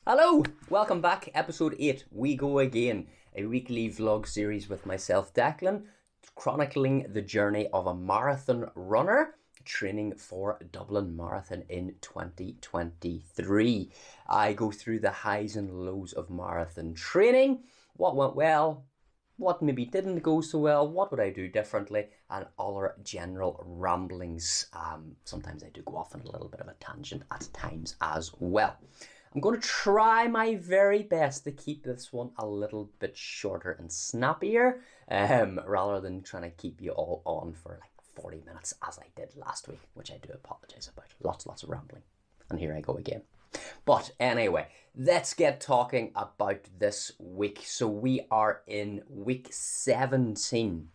Hello, welcome back, episode 8, we go again, a weekly vlog series with myself, Declan, chronicling the journey of a marathon runner training for Dublin Marathon in 2023. I go through the highs and lows of marathon training, what went well, what maybe didn't go so well, what would I do differently, and other general ramblings. Sometimes I do go off on a little bit of a tangent at times as well. I'm going to try my very best to keep this one a little bit shorter and snappier, rather than trying to keep you all on for like 40 minutes as I did last week, which I do apologize about. Lots of rambling. And here I go again. But anyway, let's get talking about this week. So we are in week 17.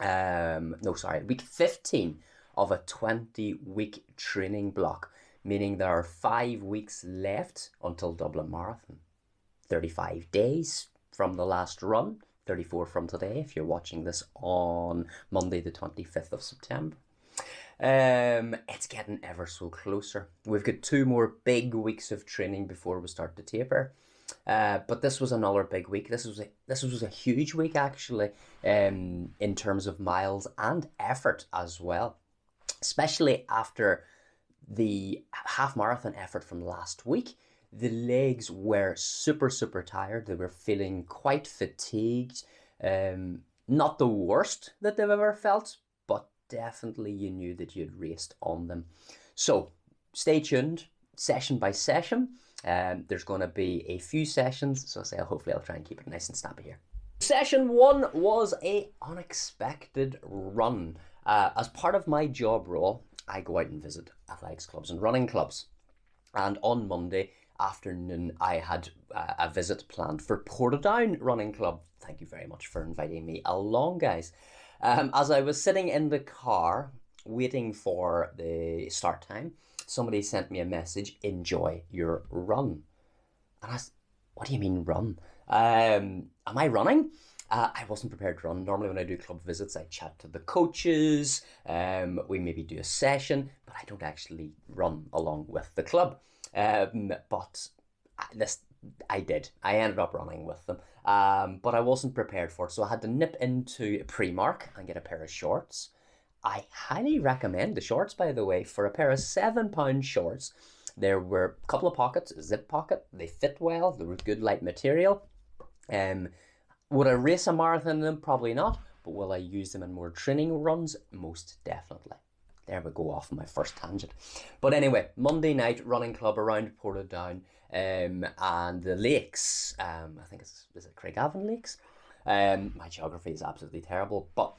Week 15 of a 20-week training block, meaning there are 5 weeks left until Dublin Marathon. 35 days from the last run, 34 from today if you're watching this on Monday the 25th of September. It's getting ever so closer. We've got 2 more big weeks of training before we start to taper. But this was another big week. This was a huge week actually, in terms of miles and effort as well, especially after the half marathon effort from last week. The legs were super tired. They were feeling quite fatigued. Not the worst that they've ever felt, but definitely you knew that you'd raced on them. So stay tuned, session by session. There's going to be a few sessions, so hopefully I'll try and keep it nice and snappy here. Session 1 was a unexpected run. As part of my job role, I go out and visit athletics clubs and running clubs. And on Monday afternoon, I had a visit planned for Portadown Running Club. Thank you very much for inviting me along, guys. As I was sitting in the car waiting for the start time, somebody sent me a message, enjoy your run. And I said, what do you mean run? Am I running? I wasn't prepared to run. Normally when I do club visits, I chat to the coaches, we maybe do a session, but I don't actually run along with the club. But I did. I ended up running with them, but I wasn't prepared for it, so I had to nip into Primark and get a pair of shorts. I highly recommend the shorts, by the way, for a pair of £7 shorts. There were a couple of pockets, zip pocket, they fit well, they were good light material. Would I race a marathon in them? Probably not. But will I use them in more training runs? Most definitely. There we go, off my first tangent. But anyway, Monday night running club around Portadown, and the lakes. I think is it Craigavon Lakes? My geography is absolutely terrible. But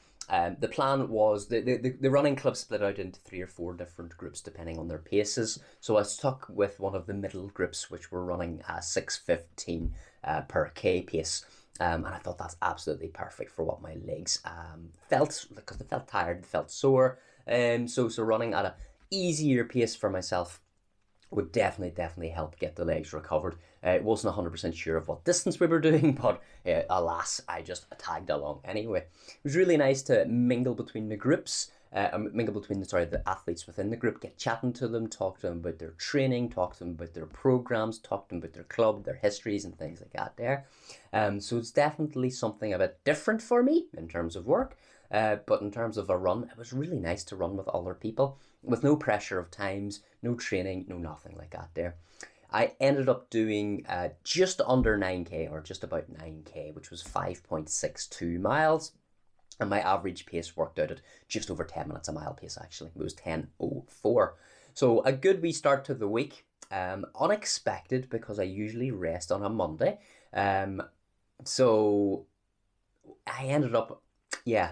the plan was the running club split out into 3 or 4 different groups depending on their paces. So I stuck with one of the middle groups, which were running 6:15 per K pace. And I thought that's absolutely perfect for what my legs felt, because they felt tired, felt sore. So running at an easier pace for myself would definitely help get the legs recovered. It wasn't 100% sure of what distance we were doing, but alas, I just tagged along anyway. It was really nice to mingle between the groups, the athletes within the group, get chatting to them, talk to them about their training, talk to them about their programs, talk to them about their club, their histories and things like that there. So it's definitely something a bit different for me in terms of work, but in terms of a run, it was really nice to run with other people with no pressure of times, no training, no nothing like that there. I ended up doing just under 9k, or just about 9k, which was 5.62 miles. And my average pace worked out at just over 10 minutes a mile pace, actually. It was 10:04. So a good wee start to the week. Unexpected, because I usually rest on a Monday. So I ended up,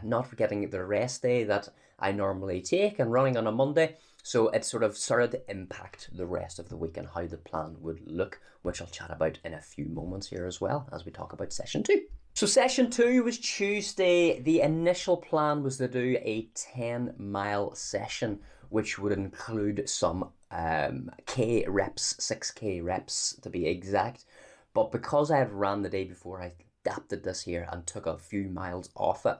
not getting the rest day that I normally take and running on a Monday. So it sort of started to impact the rest of the week and how the plan would look, which I'll chat about in a few moments here as well as we talk about session 2. So session 2 was Tuesday. The initial plan was to do a 10-mile session, which would include some K reps, 6K reps to be exact. But because I had ran the day before, I adapted this here and took a few miles off it.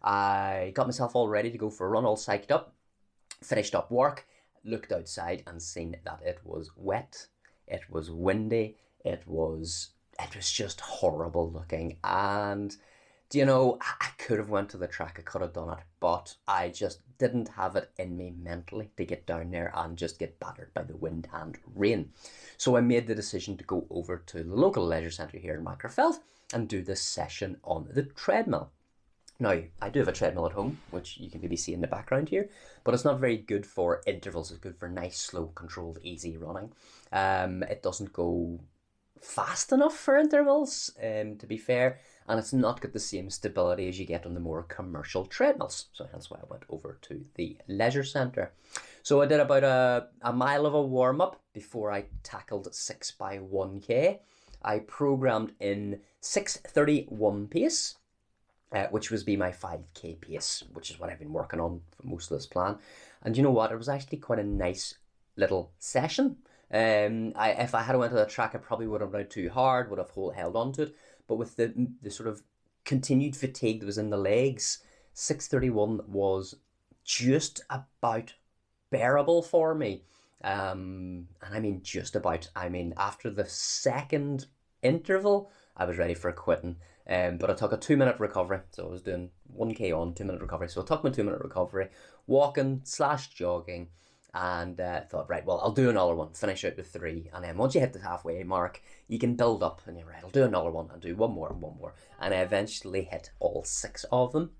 I got myself all ready to go for a run, all psyched up, finished up work, looked outside and seen that it was wet, it was windy, It was just horrible looking. And do you know, I could have went to the track, I could have done it, but I just didn't have it in me mentally to get down there and just get battered by the wind and rain. So I made the decision to go over to the local leisure centre here in Macrofeld and do this session on the treadmill. Now, I do have a treadmill at home, which you can maybe see in the background here, but it's not very good for intervals. It's good for nice, slow, controlled, easy running. It doesn't go fast enough for intervals, to be fair, and it's not got the same stability as you get on the more commercial treadmills. So hence why I went over to the leisure centre. So I did about a mile of a warm-up before I tackled 6 by 1K. I programmed in 6:31 pace, which was be my 5K pace, which is what I've been working on for most of this plan. And you know what? It was actually quite a nice little session. If I had went to the track, I probably would have run too hard, would have held on to it. But with the sort of continued fatigue that was in the legs, 6:31 was just about bearable for me. And I mean just about. I mean, after the second interval, I was ready for quitting. But I took a 2-minute recovery. So I was doing 1K on, 2-minute recovery. So I took my 2-minute recovery, walking / jogging, and thought, right, well, I'll do another one, finish out with 3. And then once you hit the halfway mark, you can build up, and you're right, I'll do another one, and do one more and one more. And I eventually hit all 6 of them,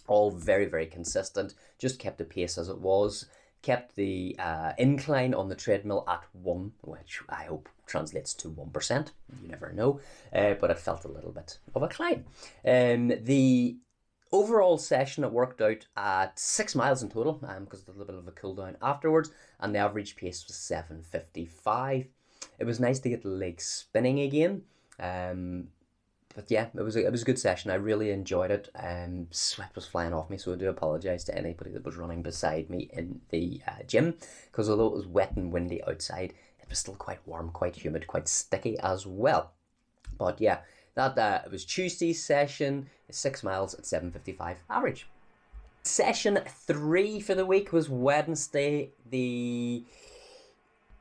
all very, very consistent, just kept the pace as it was, kept the incline on the treadmill at 1, which I hope translates to 1%. You never know, but it felt a little bit of a climb. The overall session, it worked out at 6 miles in total, because there's a little bit of a cool down afterwards, and the average pace was 7:55. It was nice to get the legs spinning again. But yeah, it was a good session. I really enjoyed it. Sweat was flying off me, so I do apologise to anybody that was running beside me in the gym, because although it was wet and windy outside, it was still quite warm, quite humid, quite sticky as well. But yeah, that it was Tuesday's session, 6 miles at 7:55 average. Session 3 for the week was Wednesday.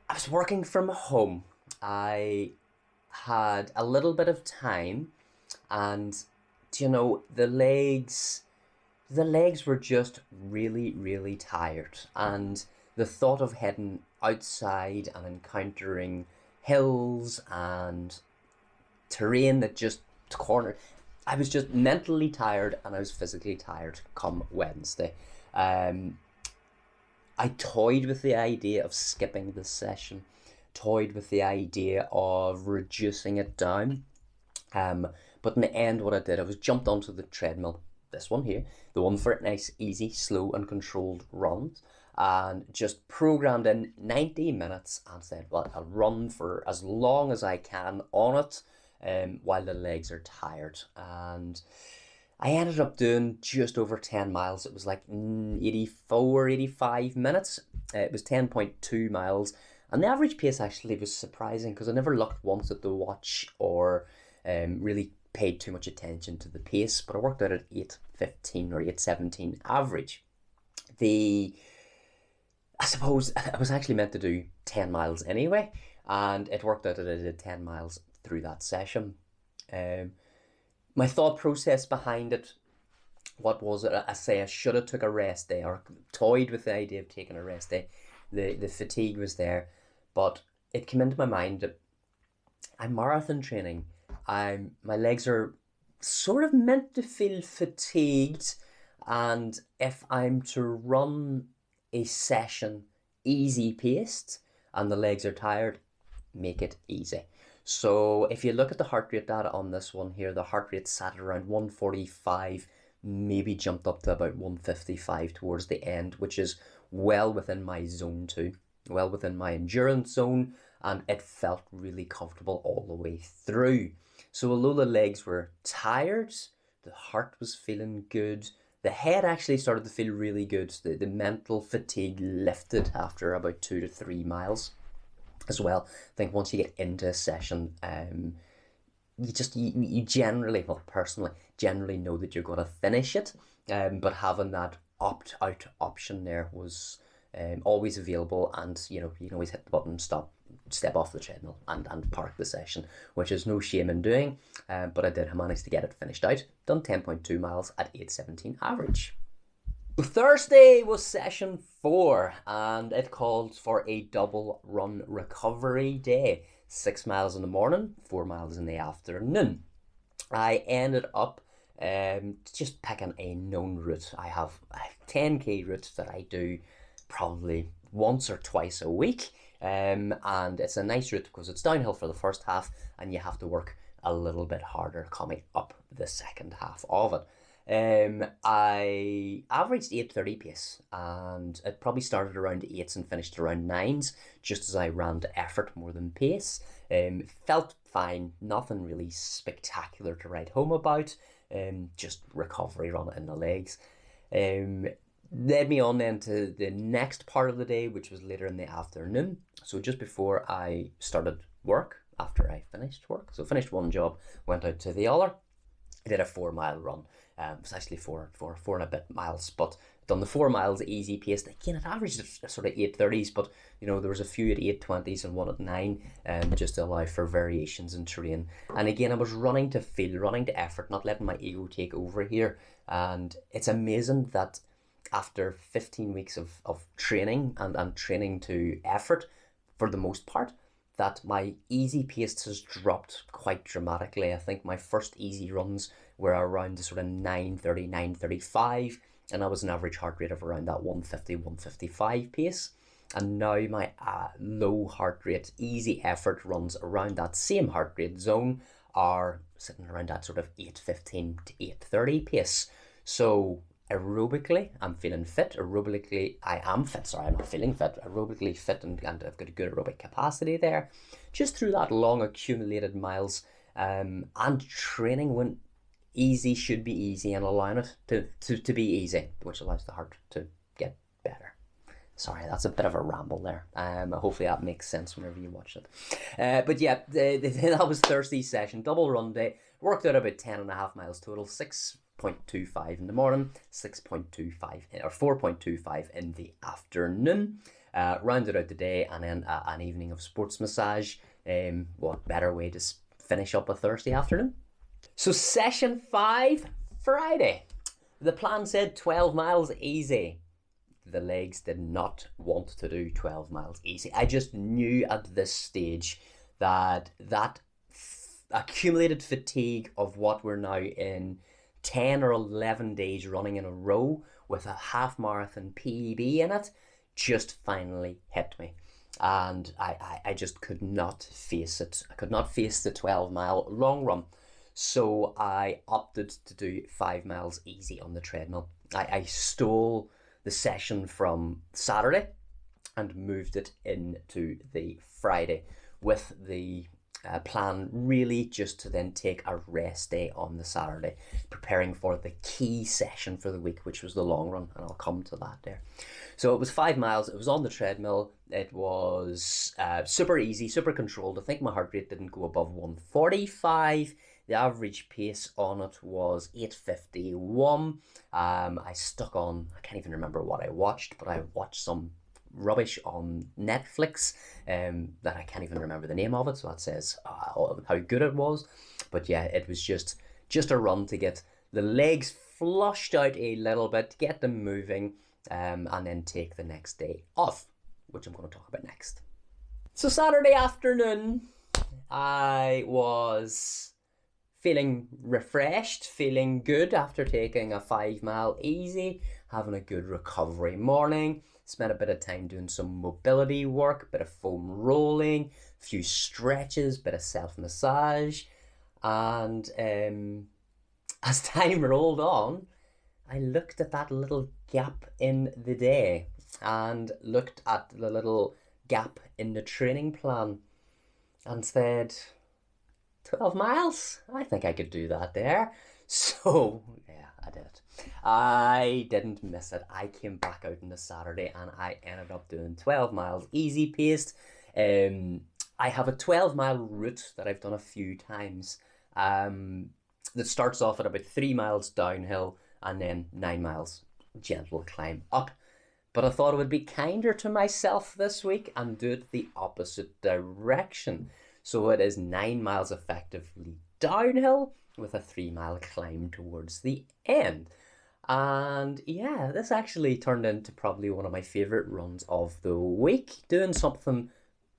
I was working from home. I had a little bit of time, and you know, the legs were just really, really tired, and the thought of heading outside and encountering hills and terrain that just cornered, I was just mentally tired, and I was physically tired come Wednesday. I toyed with the idea of skipping this session, toyed with the idea of reducing it down. But in the end, what I did, I was jumped onto the treadmill, this one here, the one for nice, easy, slow and controlled runs, and just programmed in 90 minutes and said, well, I'll run for as long as I can on it, while the legs are tired. And I ended up doing just over 10 miles. It was like 84, 85 minutes. It was 10.2 miles. And the average pace actually was surprising, because I never looked once at the watch or really paid too much attention to the pace, but I worked out at 8:15 or 8:17 average. I suppose I was actually meant to do 10 miles anyway, and it worked out that I did 10 miles through that session. My thought process behind it, what was it? I say I should have took a rest day, or toyed with the idea of taking a rest day. The fatigue was there, but it came into my mind that I'm marathon training. My legs are sort of meant to feel fatigued, and if I'm to run a session easy paced and the legs are tired, make it easy. So if you look at the heart rate data on this one here, the heart rate sat at around 145, maybe jumped up to about 155 towards the end, which is well within my zone too, well within my endurance zone, and it felt really comfortable all the way through. So although the legs were tired, the heart was feeling good. The head actually started to feel really good. The mental fatigue lifted after about 2 to 3 miles as well. I think once you get into a session, you generally, well, personally, generally know that you're going to finish it. But having that opt-out option there was always available, and you can always hit the button, stop, step off the treadmill and park the session, which is no shame in doing, but I did manage to get it finished out. Done 10.2 miles at 8:17 average. Thursday was session 4, and it called for a double run recovery day. 6 miles in the morning, 4 miles in the afternoon. I ended up just picking a known route. I have a 10k route that I do probably once or twice a week, and it's a nice route because it's downhill for the first half and you have to work a little bit harder coming up the second half of it. I averaged 8:30 pace, and it probably started around 8s and finished around 9s, just as I ran to effort more than pace. Felt fine, nothing really spectacular to write home about, just recovery run in the legs. Led me on then to the next part of the day, which was later in the afternoon. So just before I started work, after I finished work, so finished one job, went out to the other, I did a 4-mile run. It was actually four and a bit miles, but done the 4 miles easy paced. Again, it averaged sort of 8:30s, but there was a few at 8:20s and one at 9, just to allow for variations in terrain. And again, I was running to feel, running to effort, not letting my ego take over here. And it's amazing that after 15 weeks of training and training to effort, for the most part, that my easy pace has dropped quite dramatically. I think my first easy runs were around the sort of 9:30, 9:35, and I was an average heart rate of around that 150, 155 pace. And now my low heart rate, easy effort runs around that same heart rate zone are sitting around that sort of 8:15 to 8:30 pace. So aerobically, I'm feeling fit. Aerobically, I am fit. Sorry, I'm not feeling fit. Aerobically fit, and I've got a good aerobic capacity there. Just through that long accumulated miles, and training when easy should be easy, and allowing it to be easy, which allows the heart to get better. Sorry, that's a bit of a ramble there. Hopefully that makes sense whenever you watch it. But yeah, that was Thursday's session, double run day. Worked out about 10.5 miles total, 6.25 in the morning, 6.25 or 4.25 in the afternoon. Rounded out the day, and then an evening of sports massage. What better way to finish up a Thursday afternoon? So session 5, Friday. The plan said 12 miles easy. The legs did not want to do 12 miles easy. I just knew at this stage that accumulated fatigue of what we're now in 10 or 11 days running in a row with a half marathon PB in it just finally hit me. And I just could not face it. I could not face the 12-mile long run. So I opted to do 5 miles easy on the treadmill. I stole the session from Saturday and moved it into the Friday with the plan really just to then take a rest day on the Saturday, preparing for the key session for the week, which was the long run, and I'll come to that there. So it was 5 miles, it was on the treadmill, it was super easy, super controlled. I think my heart rate didn't go above 145. The average pace on it was 8:51. I stuck on, I can't even remember what I watched, but I watched some rubbish on Netflix that I can't even remember the name of it, so that says how good it was. But yeah, it was just a run to get the legs flushed out a little bit, get them moving, and then take the next day off, which I'm going to talk about next. So Saturday afternoon, I was feeling refreshed, feeling good after taking a 5 mile easy, having a good recovery morning. Spent a bit of time doing some mobility work, bit of foam rolling, a few stretches, bit of self-massage. And as time rolled on, I looked at that little gap in the day and looked at the little gap in the training plan and said, 12 miles? I think I could do that there. So, yeah, I did it. I didn't miss it. I came back out on the Saturday and I ended up doing 12 miles easy paced. I have a 12-mile route that I've done a few times that starts off at about 3 miles downhill and then 9 miles gentle climb up. But I thought I would be kinder to myself this week and do it the opposite direction. So it is 9 miles effectively downhill with a 3 mile climb towards the end. And yeah, this actually turned into probably one of my favourite runs of the week, doing something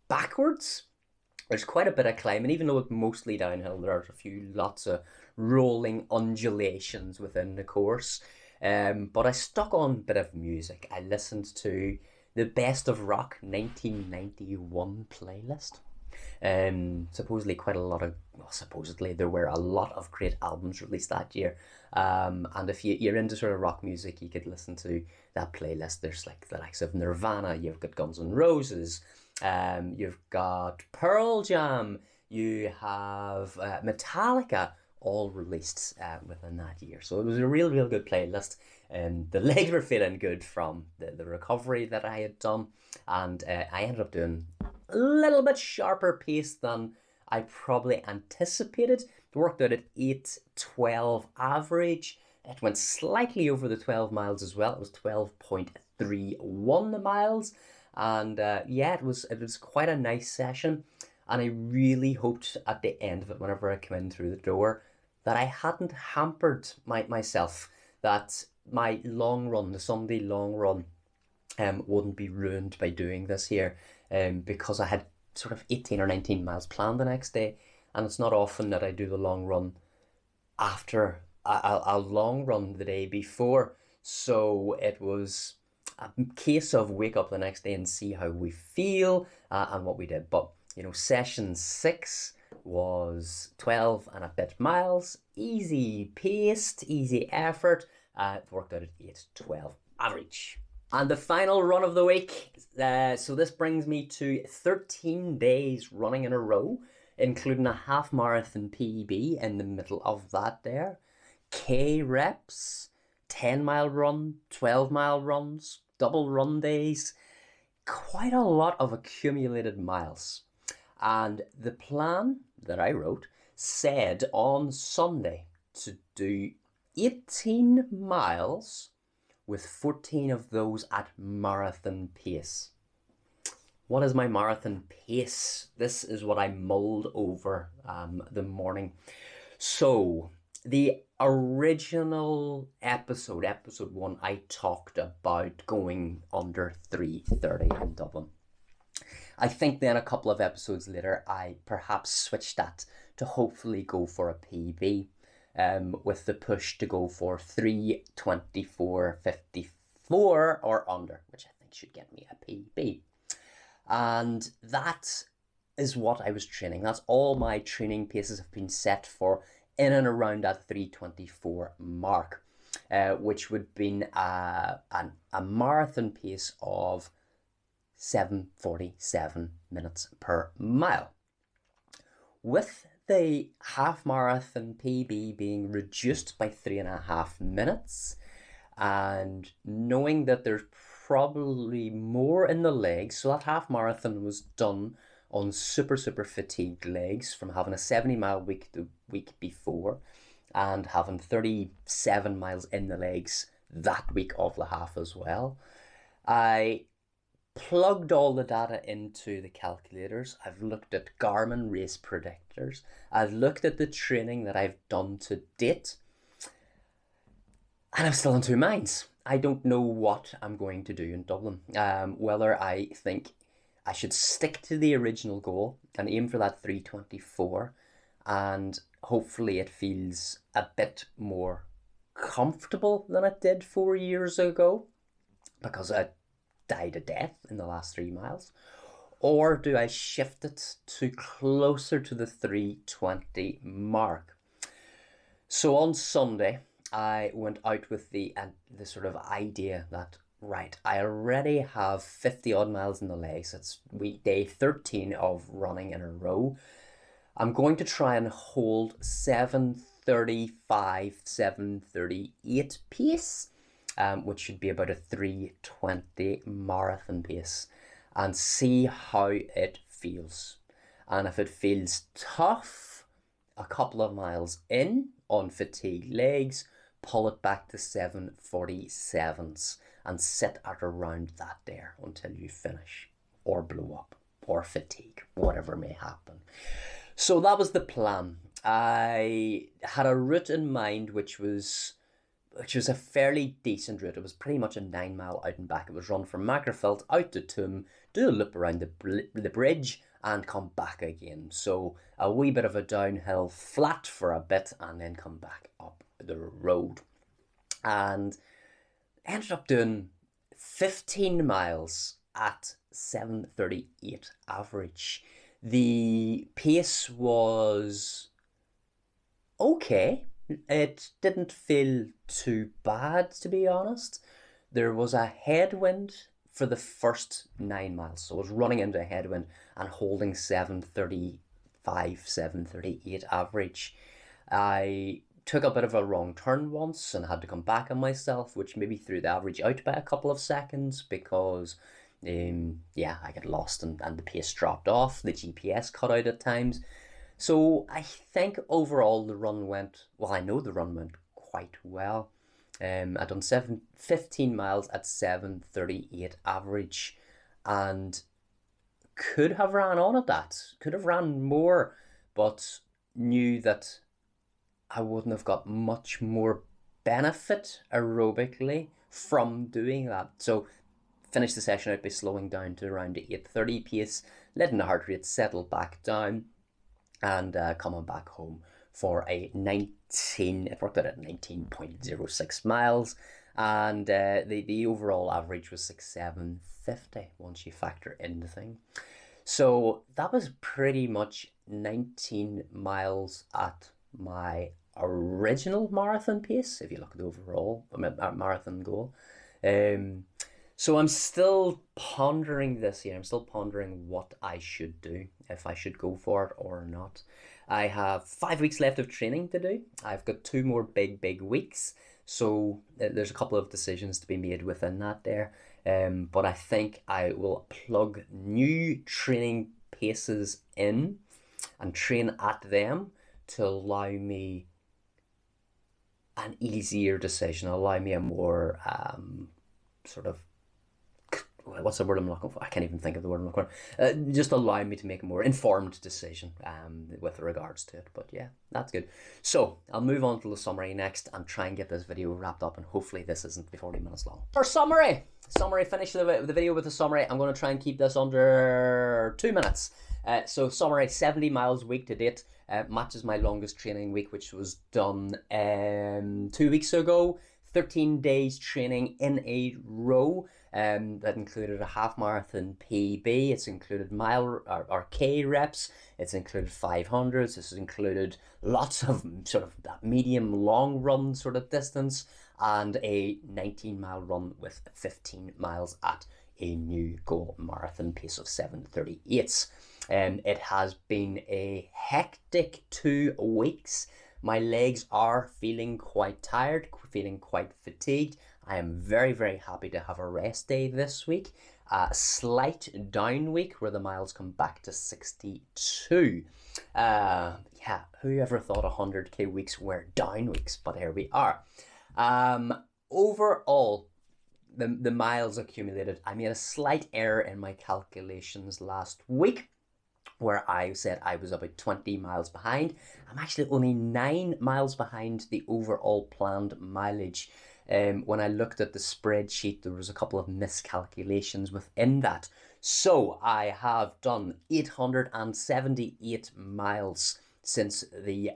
backwards. There's quite a bit of climbing, even though it's mostly downhill. There are lots of rolling undulations within the course. But I stuck on a bit of music. I listened to the Best of Rock 1991 playlist. Supposedly supposedly there were a lot of great albums released that year. And if you're into sort of rock music, you could listen to that playlist. There's like the likes of Nirvana, you've got Guns N' Roses, you've got Pearl Jam, you have Metallica, all released within that year. So it was a real good playlist. The legs were feeling good from the recovery that I had done, and I ended up doing a little bit sharper pace than I probably anticipated. It worked out at 8:12 average. It went slightly over the 12 miles as well. It was 12.31 miles. And it was quite a nice session. And I really hoped at the end of it, whenever I came in through the door, that I hadn't hampered myself, that my long run, the Sunday long run, wouldn't be ruined by doing this here, because I had sort of 18 or 19 miles planned the next day, and it's not often that I do the long run after a long run the day before. So it was a case of wake up the next day and see how we feel and what we did. But session 6 was 12 and a bit miles, easy paced, easy effort. It worked out at 8:12 average. And the final run of the week, so this brings me to 13 days running in a row, including a half marathon PB in the middle of that there. K reps, 10-mile run, 12-mile runs, double run days, quite a lot of accumulated miles. And the plan that I wrote said on Sunday to do 18 miles with 14 of those at marathon pace. What is my marathon pace? This is what I mulled over the morning. So the original episode 1, I talked about going under 3:30 in Dublin. I think then a couple of episodes later, I perhaps switched that to hopefully go for a PB, with the push to go for 3:24.54 or under, which I think should get me a PB. And that is what I was training. That's all my training paces have been set for, in and around that 3:24 mark, which would be a marathon pace of 7:47 minutes per mile. With the half marathon PB being reduced by 3.5 minutes, and knowing that there's probably more in the legs, so that half marathon was done on super fatigued legs from having a 70-mile week the week before and having 37 miles in the legs that week of the half as well. I plugged all the data into the calculators. I've looked at Garmin race predictors. I've looked at the training that I've done to date. And I'm still in two minds. I don't know what I'm going to do in Dublin. Whether I think I should stick to the original goal and aim for that 3:24, and hopefully it feels a bit more comfortable than it did 4 years ago, because I died a death in the last 3 miles. Or do I shift it to closer to the 3:20 mark? So on Sunday, I went out with the sort of idea that, right, I already have 50 odd miles in the legs. It's week day 13 of running in a row. I'm going to try and hold 7:35, 7:38 pace, which should be about a 3:20 marathon pace, and see how it feels. And if it feels tough a couple of miles in on fatigued legs, pull it back to 7:47s and sit at around that there until you finish or blow up or fatigue, whatever may happen. So that was the plan. I had a route in mind which was a fairly decent route. It was pretty much a 9 mile out and back. It was run from Mackerfeld out to Toom, do a loop around the bridge and come back again. So a wee bit of a downhill flat for a bit and then come back up the road. And ended up doing 15 miles at 7:38 average. The pace was okay. It didn't feel too bad, to be honest. There was a headwind for the first 9 miles. So I was running into a headwind and holding 7:35, 7:38 average. I took a bit of a wrong turn once and had to come back on myself, which maybe threw the average out by a couple of seconds because, I got lost and the pace dropped off. The GPS cut out at times. So I think overall the run went, well, I know the run went quite well. I done 15 miles at 7:38 average and could have ran on at that. Could have ran more, but knew that I wouldn't have got much more benefit aerobically from doing that. So finished the session out by slowing down to around the 8:30 pace, letting the heart rate settle back down and coming back home for it worked out at 19.06 miles, and the overall average was 6,750 once you factor in the thing. So that was pretty much 19 miles at my original marathon pace, if you look at the overall marathon goal. So I'm still pondering this here. I'm still pondering what I should do, if I should go for it or not. I have 5 weeks left of training to do. I've got 2 more big weeks. So there's a couple of decisions to be made within that there. But I think I will plug new training paces in and train at them to allow me an easier decision, allow me a more sort of, what's the word I'm looking for? I can't even think of the word I'm looking for. Just allow me to make a more informed decision with regards to it. But yeah, that's good. So I'll move on to the summary next and try and get this video wrapped up, and hopefully this isn't 40 minutes long. For summary, finish the video with the summary. I'm going to try and keep this under 2 minutes. So summary, 70 miles week to date. Matches my longest training week, which was done 2 weeks ago. 13 days training in a row. That included a half marathon PB. It's included mile or K reps. It's included 500s. This has included lots of sort of that medium long run sort of distance and a 19-mile run with 15 miles at a new goal marathon pace of 7:38. It has been a hectic 2 weeks. My legs are feeling quite tired, feeling quite fatigued. I am very, very happy to have a rest day this week. A slight down week where the miles come back to 62. Whoever thought 100k weeks were down weeks, but here we are. Overall, the miles accumulated, I made a slight error in my calculations last week, where I said I was about 20 miles behind. I'm actually only 9 miles behind the overall planned mileage. When I looked at the spreadsheet, there was a couple of miscalculations within that. So I have done 878 miles since the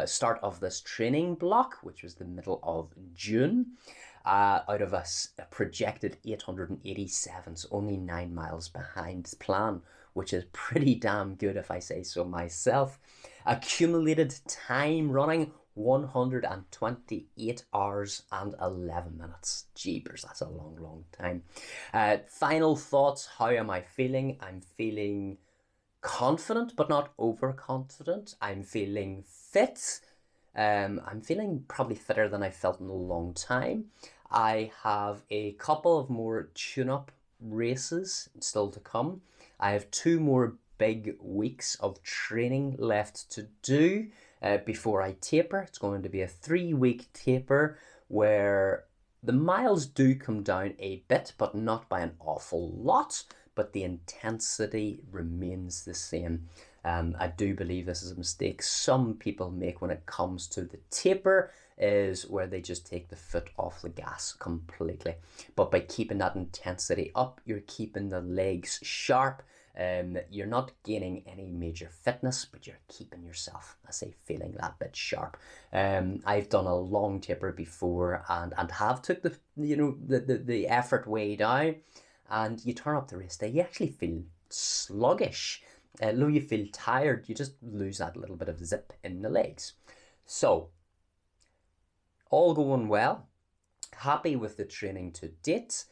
start of this training block, which was the middle of June. Out of a projected 887, so only 9 miles behind the plan, which is pretty damn good if I say so myself. Accumulated time running, 128 hours and 11 minutes. Jeepers, that's a long time. Final thoughts, how am I feeling? I'm feeling confident, but not overconfident. I'm feeling fit. I'm feeling probably fitter than I felt in a long time. I have a couple of more tune-up races still to come. I have 2 more big weeks of training left to do before I taper. It's going to be a 3-week taper where The miles do come down a bit, but not by an awful lot, but the intensity remains the same. I do believe this is a mistake some people make when it comes to the taper, is where they just take the foot off the gas completely. But by keeping that intensity up, you're keeping the legs sharp. You're not gaining any major fitness, but you're keeping yourself, I say, feeling that bit sharp. I've done a long taper before and have took the effort way down, and you turn up the race day, you actually feel sluggish. Though you feel tired, you just lose that little bit of zip in the legs. So, all going well. Happy with the training to date.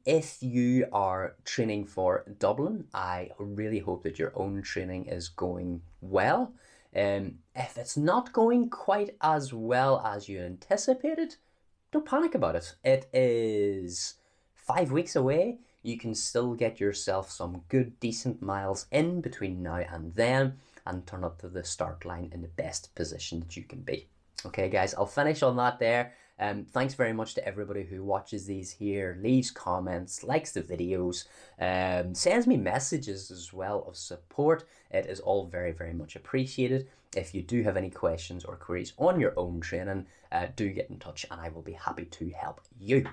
If you are training for Dublin, I really hope that your own training is going well. If it's not going quite as well as you anticipated, don't panic about it. It is 5 weeks away. You can still get yourself some good, decent miles in between now and then and turn up to the start line in the best position that you can be. Okay, guys, I'll finish on that there. Thanks very much to everybody who watches these here, leaves comments, likes the videos, sends me messages as well of support. It is all very, very much appreciated. If you do have any questions or queries on your own training, do get in touch and I will be happy to help you.